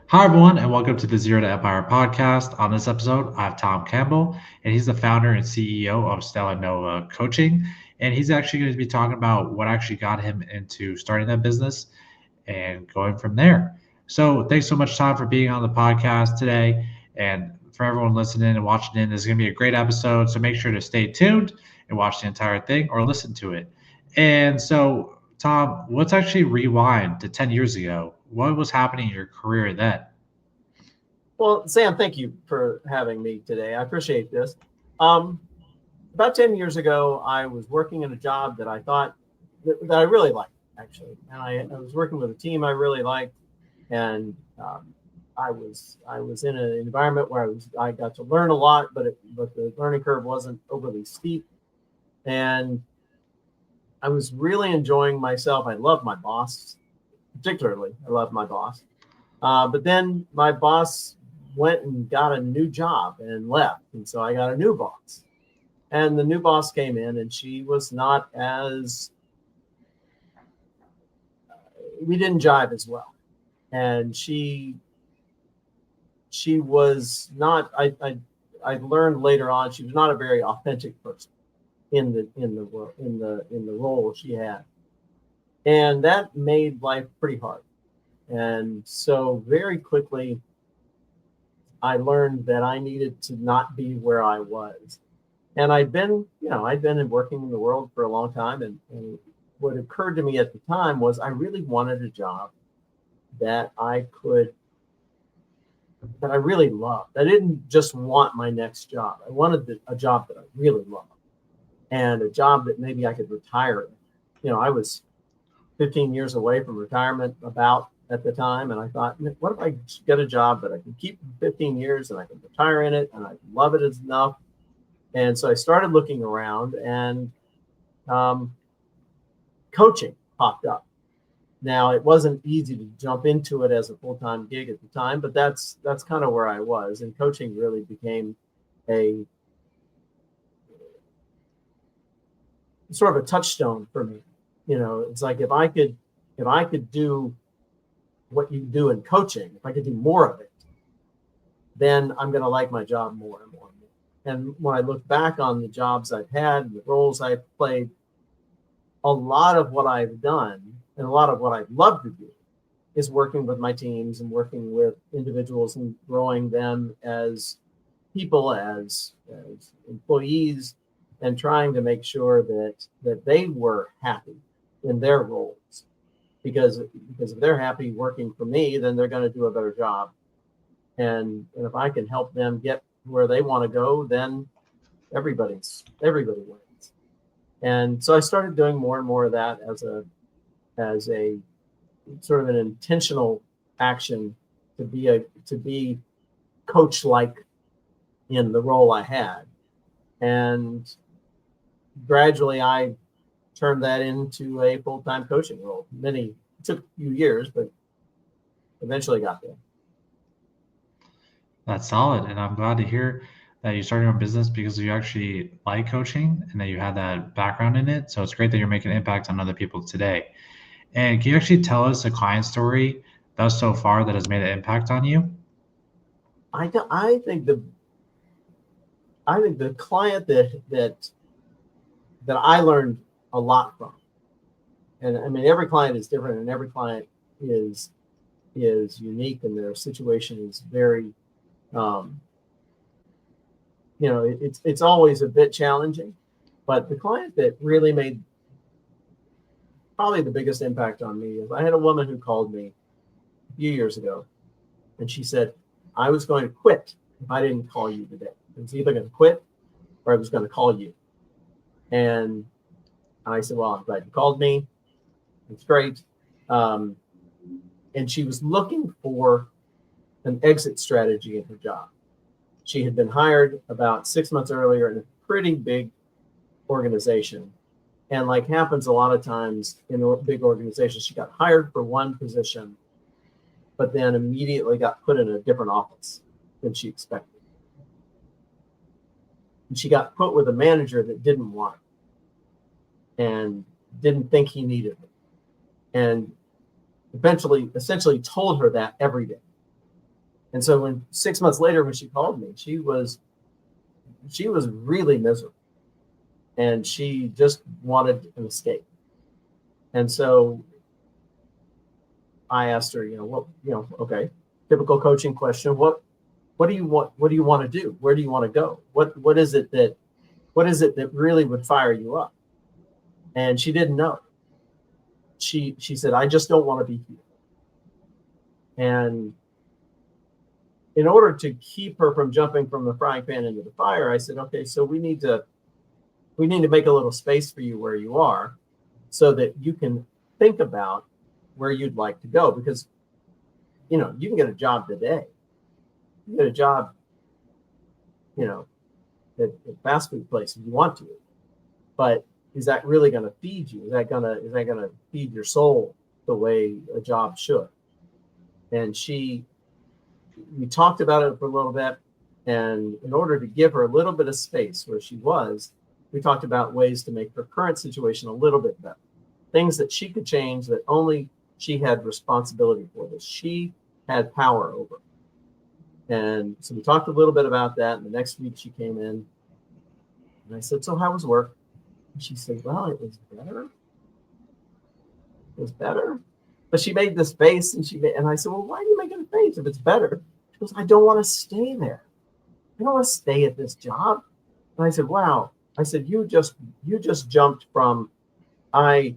Hi, everyone, and welcome to the Zero to Empire podcast. On this episode, I have Thom Campbell, and he's the founder and CEO of Stella Nova Coaching. And he's actually going to be talking about what actually got him into starting that business and going from there. So, thanks so much, Tom, for being on the podcast today. And for everyone listening and watching in, this is going to be a great episode. So, make sure to stay tuned and watch the entire thing or listen to it. And so, Tom, let's actually rewind to 10 years ago. What was happening in your career then? Well, Sam, thank you for having me today. I appreciate this. Um, about 10 years ago, I was working in a job that I thought that I really liked, actually. And I was working with a team I really liked. And I was in an environment where I got to learn a lot, but the learning curve wasn't overly steep. And I was really enjoying myself. I loved my boss, particularly. I loved my boss. But then my boss went and got a new job and left. And so I got a new boss. And the new boss came in and she was not as, we didn't jive as well. And she was not, I learned later on, she was not a very authentic person in the role she had. And that made life pretty hard. And so very quickly, I learned that I needed to not be where I was. And I'd been working in the world for a long time. And what occurred to me at the time was I really wanted a job that that I really loved. I didn't just want my next job. I wanted a job that I really loved and a job that maybe I could retire in. I was 15 years away from retirement about at the time. And I thought, what if I get a job that I can keep for 15 years and I can retire in it and I love it enough? And so I started looking around and um, coaching popped up. Now it wasn't easy to jump into it as a full-time gig at the time, but that's kind of where I was. And coaching really became a sort of a touchstone for me. It's like if I could do what you do in coaching, if I could do more of it, then I'm going to like my job more and more and more. And when I look back on the jobs I've had and the roles I've played, a lot of what I've done and a lot of what I'd love to do is working with my teams and working with individuals and growing them as people, as employees, and trying to make sure that they were happy in their roles because if they're happy working for me, then they're going to do a better job. And if I can help them get where they want to go, then everybody wins. And so I started doing more and more of that as a sort of an intentional action to be coach like in the role I had. And gradually I turned that into a full-time coaching role. It took a few years, but eventually got there. That's solid. And I'm glad to hear that you started your own business because you actually like coaching and that you had that background in it. So it's great that you're making an impact on other people today. And can you actually tell us a client story thus so far that has made an impact on you? I think the client that I learned a lot from, and I mean every client is different, and every client is unique, and their situation is very, um, it's always a bit challenging. But the client that really made probably the biggest impact on me is I had a woman who called me a few years ago, and she said I was going to quit if I didn't call you today. I was either going to quit or I was going to call you. And I said, well, I'm glad you called me. It's great. Um, and she was looking for an exit strategy in her job. She had been hired about 6 months earlier in a pretty big organization. And like happens a lot of times in big organizations, she got hired for one position, but then immediately got put in a different office than she expected. And she got put with a manager that didn't want it and didn't think he needed it. And essentially told her that every day. And so when 6 months later, when she called me, she was really miserable, and she just wanted an escape. And so I asked her, okay, typical coaching question. What do you want? What do you want to do? Where do you want to go? What is it that really would fire you up? And she didn't know. She said, I just don't want to be here. And in order to keep her from jumping from the frying pan into the fire, I said, okay, so we need to make a little space for you where you are, so that you can think about where you'd like to go. Because, you can get a job today. You get a job, at fast food place if you want to, but is that really going to feed you? Is that going to feed your soul the way a job should? And we talked about it for a little bit, and in order to give her a little bit of space where she was, we talked about ways to make her current situation a little bit better, things that she could change, that only she had responsibility for, that she had power over. And so we talked a little bit about that. And the next week she came in, and I said, so how was work? And she said, well, it was better. It was better. But she made this face, and I said, well, why are you making a face if it's better? She goes, I don't want to stay there. I don't want to stay at this job. And I said, wow. I said, you just jumped from I'm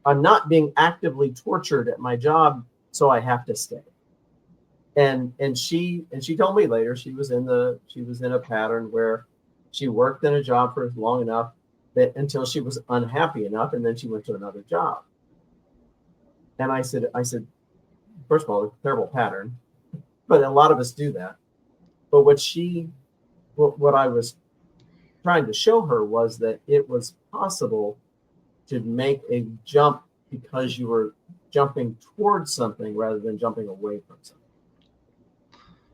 not being actively tortured at my job, so I have to stay. And she told me later she was in a pattern where she worked in a job for long enough that until she was unhappy enough, and then she went to another job. And I said, first of all, it's a terrible pattern, but a lot of us do that. But what I was trying to show her was that it was possible to make a jump because you were jumping towards something rather than jumping away from something.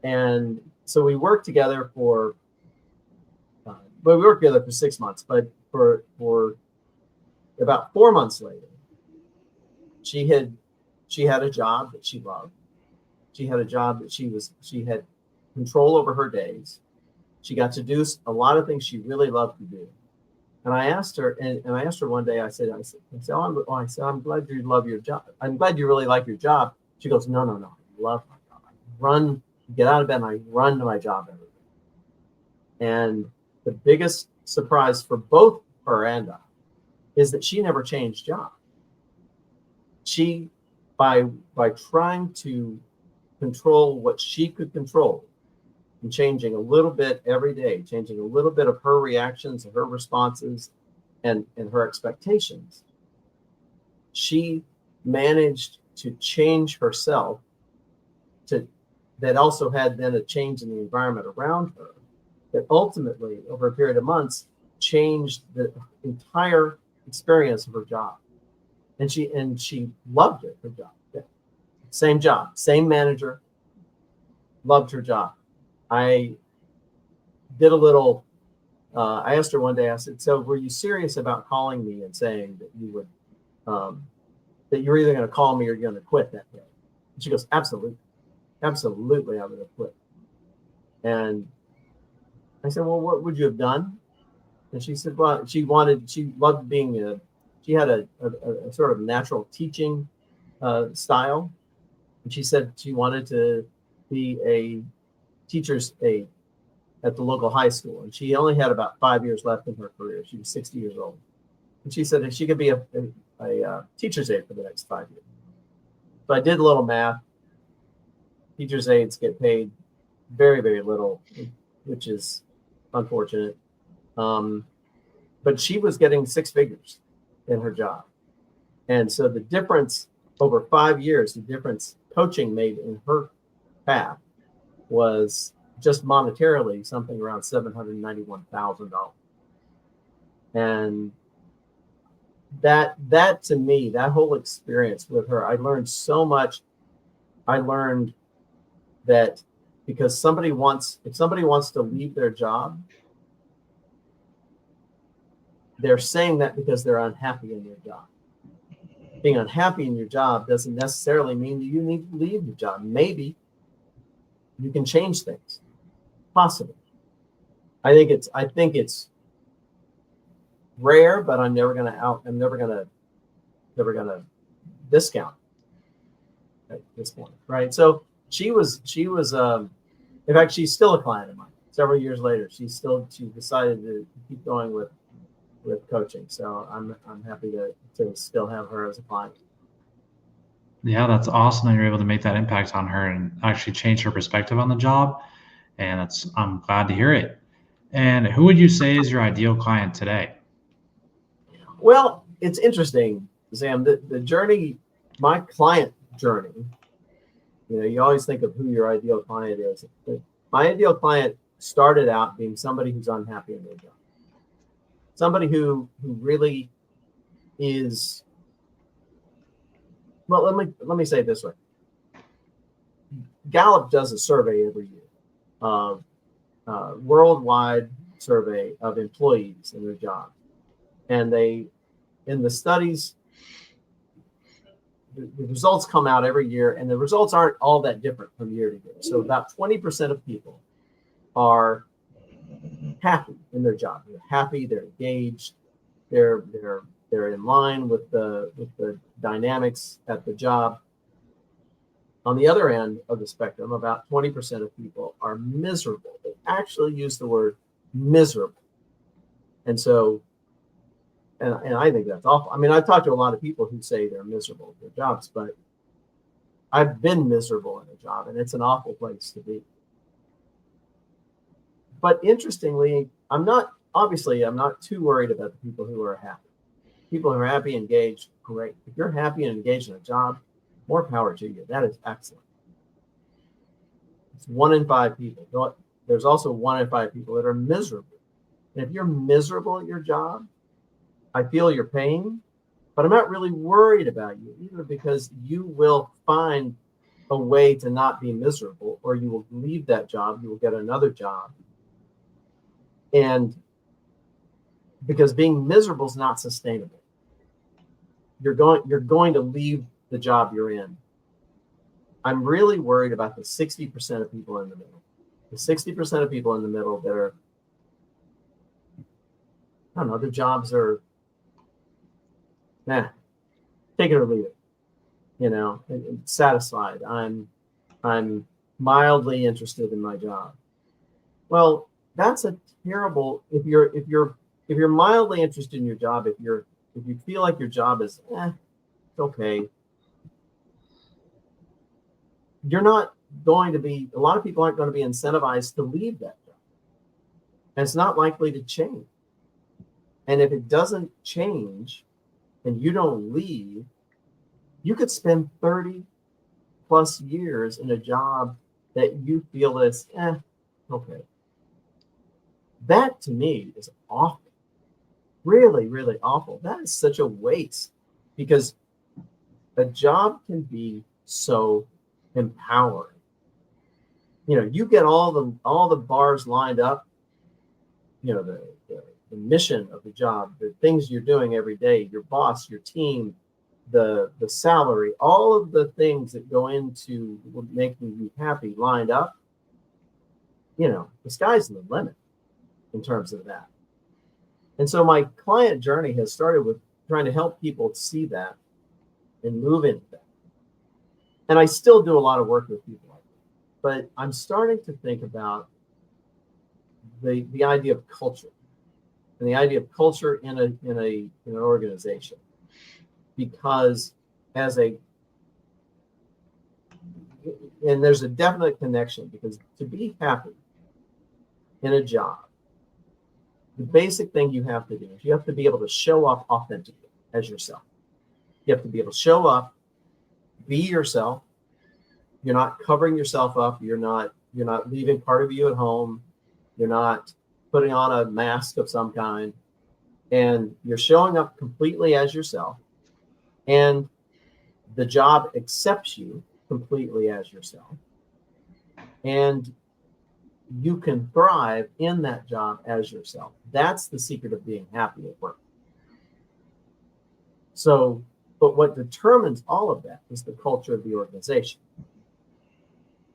And so we worked together for 6 months, but for about 4 months later, she had a job that she loved. She had a job that she had control over her days. She got to do a lot of things she really loved to do. And I asked her, and I asked her one day, I said, I'm glad you love your job. I'm glad you really like your job. She goes, no, I love my job. I get out of bed and I run to my job every day. And the biggest surprise for both her and I is that she never changed jobs. She, by trying to control what she could control, and changing a little bit every day, changing a little bit of her reactions and her responses and her expectations, she managed to change herself that also had then a change in the environment around her that ultimately, over a period of months, changed the entire experience of her job. And she loved it, her job. Yeah. Same job, same manager, loved her job. I did a little, I asked her one day, I said, so were you serious about calling me and saying that you would, that you're either going to call me or you're going to quit that day? And she goes, absolutely, I'm going to quit. And I said, well, what would you have done? And she said, well, she loved being she had a sort of natural teaching style. And she said she wanted to be a teacher's aide at the local high school. And she only had about 5 years left in her career. She was 60 years old. And she said that she could be a teacher's aide for the next 5 years. So I did a little math. Teacher's aides get paid very, very little, which is unfortunate. But she was getting 6 figures in her job. And so the difference over 5 years, the difference coaching made in her path was just monetarily something around $791,000. And that to me, that whole experience with her, I learned so much. I learned that because if somebody wants to leave their job, they're saying that because they're unhappy in their job. Being unhappy in your job doesn't necessarily mean that you need to leave your job. Maybe You can change things. Possible. I think it's rare, but I'm never gonna discount at this point, right? So she was in fact, she's still a client of mine. Several years later, she decided to keep going with coaching. So I'm happy to still have her as a client. Yeah, that's awesome that you're able to make that impact on her and actually change her perspective on the job. And I'm glad to hear it. And who would you say is your ideal client today? Well, it's interesting, Sam. The journey, my client journey. You always think of who your ideal client is. My ideal client started out being somebody who's unhappy in their job, somebody who really is. Well, let me say it this way. Gallup does a survey every year, worldwide survey of employees in their job, and in the studies, the results come out every year, and the results aren't all that different from year to year. So about 20% of people are happy in their job. They're happy. They're engaged. They're in line with the dynamics at the job. On the other end of the spectrum, about 20% of people are miserable. They actually use the word miserable, and so. And I think that's awful. I mean, I've talked to a lot of people who say they're miserable at their jobs, but I've been miserable in a job, and it's an awful place to be. But interestingly, I'm not too worried about the people who are happy. People who are happy, engaged, great. If you're happy and engaged in a job, more power to you. That is excellent. It's 1 in 5 people. There's also 1 in 5 people that are miserable. And if you're miserable at your job, I feel your pain, but I'm not really worried about you either, because you will find a way to not be miserable, or you will leave that job, you will get another job. And because being miserable is not sustainable. You're going to leave the job you're in. I'm really worried about the 60% of people in the middle. The 60% of people in the middle that are, I don't know, their jobs are, take it or leave it, and satisfied. I'm mildly interested in my job. Well, that's a terrible. If you're mildly interested in your job, if you feel like your job is it's okay, you're not going to be. A lot of people aren't going to be incentivized to leave that job, and it's not likely to change. And if it doesn't change, and you don't leave, you could spend 30 plus years in a job that you feel is, okay. That to me is awful. Really, really awful. That is such a waste, because a job can be so empowering. You get all the bars lined up, the mission of the job, the things you're doing every day, your boss, your team, the salary, all of the things that go into making you happy lined up, the sky's the limit in terms of that. And so my client journey has started with trying to help people see that and move into that. And I still do a lot of work with people like that, but I'm starting to think about the idea of culture. And the idea of culture in an organization, because and there's a definite connection, because to be happy in a job, the basic thing you have to do is you have to be able to show up authentically as yourself. You have to be able to show up, be yourself. You're not covering yourself up. You're not leaving part of you at home. You're not putting on a mask of some kind, and you're showing up completely as yourself, and the job accepts you completely as yourself, and you can thrive in that job as yourself. That's the secret of being happy at work. So, but what determines all of that is the culture of the organization.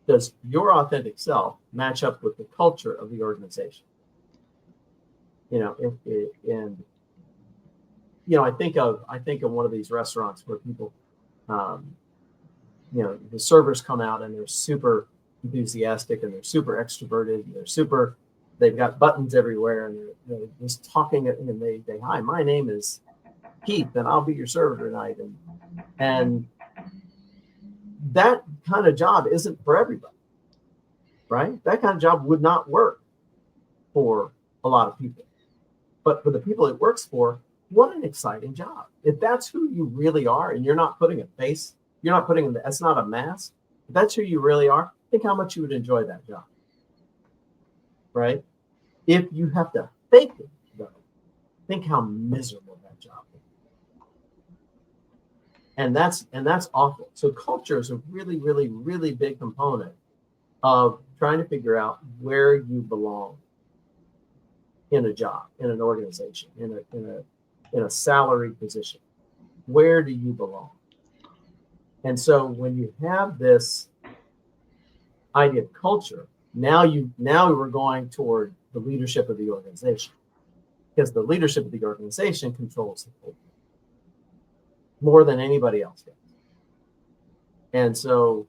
does your authentic self match up with the culture of the organization? And I think of one of these restaurants where people, the servers come out and they're super enthusiastic and they're super extroverted and they've got buttons everywhere and they're just talking and they hi, my name is Keith and I'll be your server tonight. And that kind of job isn't for everybody, right? That kind of job would not work for a lot of people. But for the people it works for, what an exciting job. If that's who you really are and you're not putting a face, that's not a mask. If that's who you really are, think how much you would enjoy that job, right? If you have to fake it, though, think how miserable that job is. And that's awful. So culture is a really, really, really big component of trying to figure out where you belong in a job, in an organization, in a salaried position. Where do you belong? And so when you have this idea of culture, now we're going toward the leadership of the organization, because the leadership of the organization controls the culture more than anybody else does. And so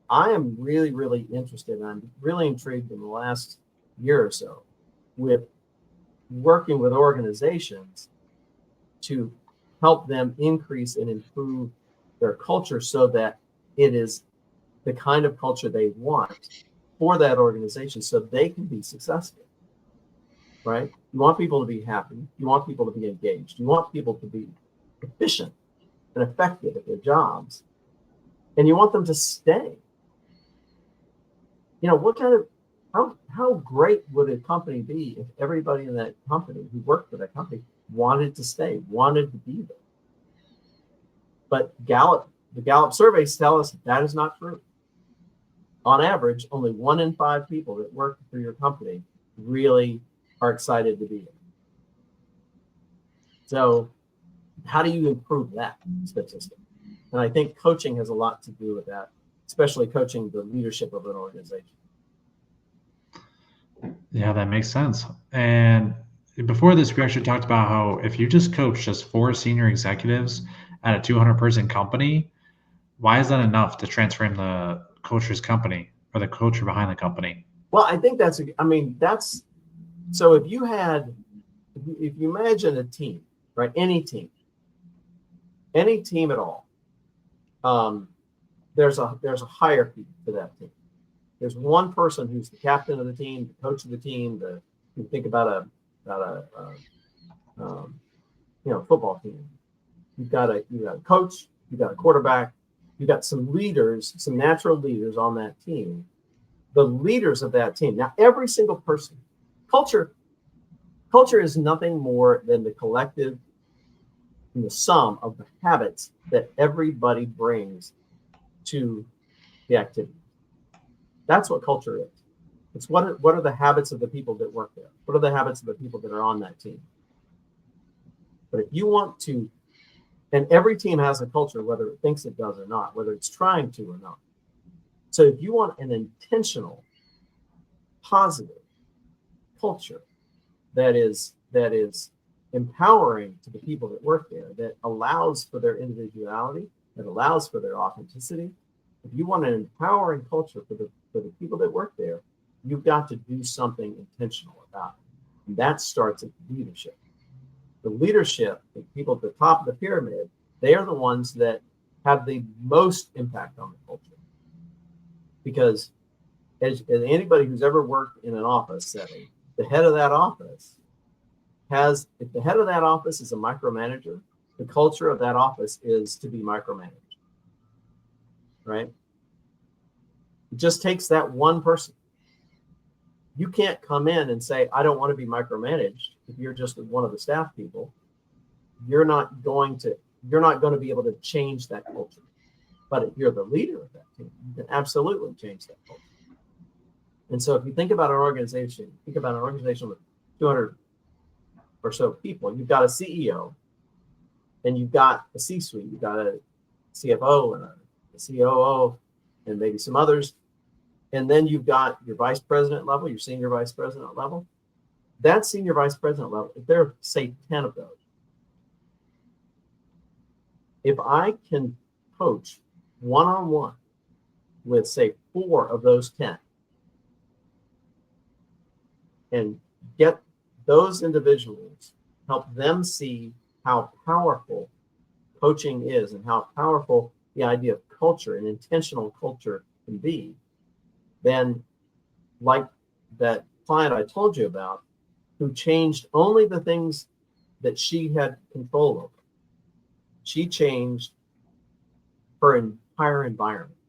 I am really, really interested, and I'm really intrigued in the last year or so with working with organizations to help them increase and improve their culture so that it is the kind of culture they want for that organization so they can be successful, right? You want people to be happy. You want people to be engaged. You want people to be efficient and effective at their jobs. And you want them to stay. How great would a company be if everybody in that company who worked for that company wanted to stay, wanted to be there? But the Gallup surveys tell us that is not true. On average, only 1 in 5 people that work for your company really are excited to be there. So how do you improve that statistic? And I think coaching has a lot to do with that, especially coaching the leadership of an organization. Yeah, that makes sense. And before this, we actually talked about how if you just coach just 4 senior executives at a 200-person company, why is that enough to transform the culture's company or the culture behind the company? Well, I think so if you imagine a team, right? Any team at all, there's a hierarchy to that team. There's one person who's the captain of the team, the coach of the team. You think about a football team. You've got a coach, you've got a quarterback, you've got some leaders, some natural leaders on that team. The leaders of that team. Now, every single person, culture is nothing more than the collective and the sum of the habits that everybody brings to the activity. That's what culture is. It's what are the habits of the people that work there? What are the habits of the people that are on that team? But if you want to, and every team has a culture, whether it thinks it does or not, whether it's trying to or not. So if you want an intentional, positive culture that is empowering to the people that work there, that allows for their individuality, that allows for their authenticity, if you want an empowering culture for the people that work there, you've got to do something intentional about it. And that starts at leadership. The leadership, the people at the top of the pyramid, they are the ones that have the most impact on the culture. Because as anybody who's ever worked in an office setting, the head of that office if the head of that office is a micromanager, the culture of that office is to be micromanaged, right? It just takes that one person. You can't come in and say, I don't want to be micromanaged. If you're just one of the staff people, you're not going to be able to change that culture. But if you're the leader of that team, you can absolutely change that culture. And so if you think about an organization with 200 or so people, you've got a CEO and you've got a C-suite, you've got a CFO and a COO and maybe some others. And then you've got your vice president level, your senior vice president level. That senior vice president level, if there are, say, 10 of those, if I can coach one-on-one with, say, 4 of those 10 and get those individuals, help them see how powerful coaching is and how powerful the idea of culture and intentional culture can be, then like that client I told you about, who changed only the things that she had control over. She changed her entire environment.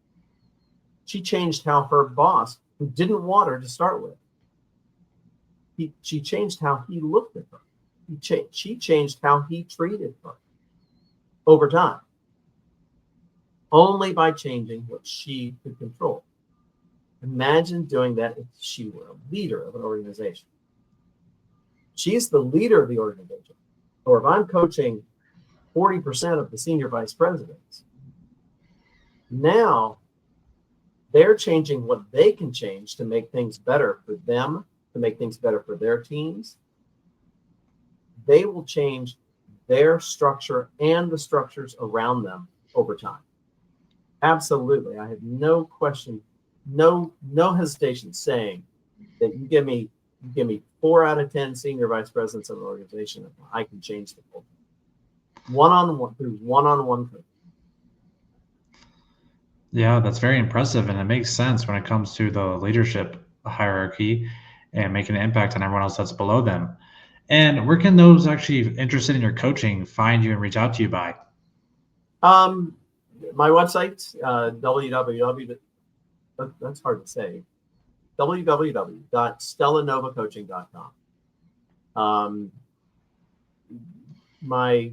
She changed how her boss, who didn't want her to start with, she changed how he looked at her. She changed how he treated her over time, only by changing what she could control. Imagine doing that if she were a leader of an organization. She's the leader of the organization. Or if I'm coaching 40% of the senior vice presidents, now they're changing what they can change to make things better for them, to make things better for their teams. They will change their structure and the structures around them over time. Absolutely. I have no question, no hesitation saying that you give me 4 out of 10 senior vice presidents of an organization, I can change the culture. One-on-one, through one-on-one coaching. Yeah, that's very impressive. And it makes sense when it comes to the leadership hierarchy and making an impact on everyone else that's below them. And where can those actually interested in your coaching find you and reach out to you by? My website, that's hard to say, www.stellanovacoaching.com. My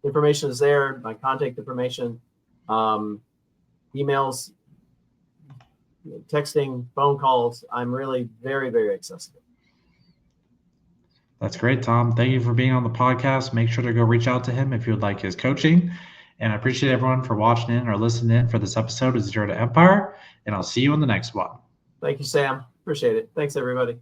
information is there, my contact information, emails, texting, phone calls. I'm really very, very accessible. That's great, Thom. Thank you for being on the podcast. Make sure to go reach out to him if you would like his coaching. And I appreciate everyone for watching in or listening in for this episode of Zero to Empire. And I'll see you on the next one. Thank you, Sam. Appreciate it. Thanks, everybody.